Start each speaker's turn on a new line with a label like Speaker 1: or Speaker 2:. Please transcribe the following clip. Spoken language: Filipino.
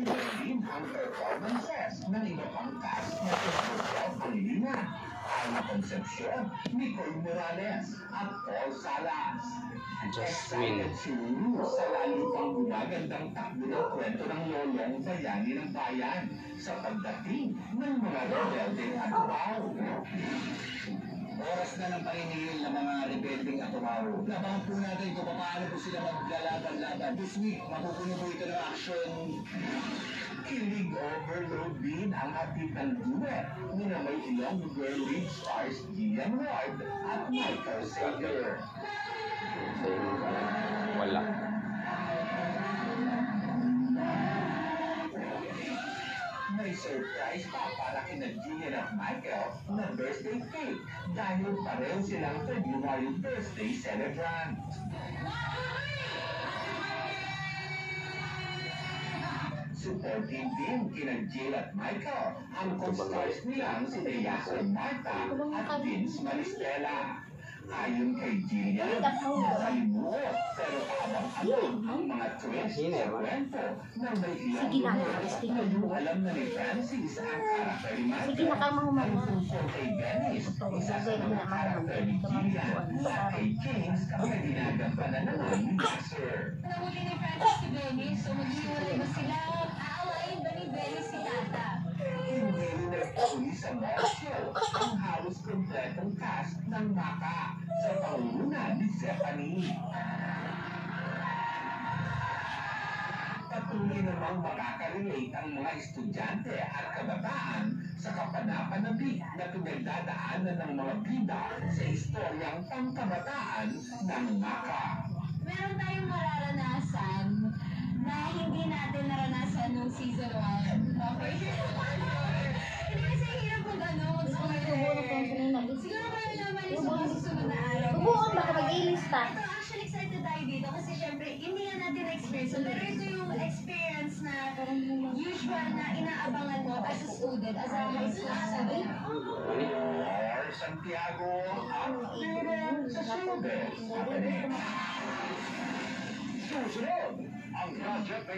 Speaker 1: din ang performances ng iba pang cast na Michelle Pangilinan, Alma Concepcion, Nicole Morales, at Paul Salas.
Speaker 2: Jasmine.
Speaker 1: Excited si Lulu sa lalo pang gumagandang takbo ng kwento ng lolong bayani ng bayan sa pagdating ng mga rebeldeng Atubaw.
Speaker 3: Oras na ng paniningil ng mga rebeldeng Atubaw. Labangan po natin kung paano po sila maglalaban-laban. This week, mapupuno po ito ng action.
Speaker 1: Kilig overload din ang atikan duet ni na may ilang girl lead stars Gian Ward at Michael Sager.
Speaker 2: Wala.
Speaker 1: May surprise pa para kina Gian at Michael na birthday cake dahil pareho silang February birthday celebrant. Supporting din kina Jill at Michael ang co-stars nilang si Deyaso Marta at Vince Maristela. Ayon kay Jillian, nakalimuot pero abang-abang ang mga twins sa kwento ng may ilang lugar. Alam na ni Francis ang karakter ni Marta ang tungkol kay Dennis, isa sa mga karakter ni Jillian at kay James na ginagampanan naman ni Nasser.
Speaker 4: Nahuli ni Francis si Dennis, so maghiwalay ba sila? Aawain ba ni Dennis si Tata?
Speaker 1: Hindi rin nagpauli sa mall show ang halos kompletong cast ng Maka sa pangunguna ni Stephanie. Patuloy namang makaka-relate ang mga estudyante at kabataan sa kapanapanabik na pinagdadaanan ng mga bida sa istoryang pangkabataan ng Maka.
Speaker 4: Meron tayong mararanasan na hindi natin naranasan nung season 1. Okay? Hindi kasi hirap mag-spoiler. Siguro malalaman niyo sa mga susunod na araw.
Speaker 5: Bubuon baka mag-ilista.
Speaker 4: Ito, actually excited tayo dito kasi syempre hindi nga natin experience. Pero ito yung experience na usual na inaabangan mo as a student, as a high school student.
Speaker 1: Or Santiago ang tira sa showbiz. Susunod ang project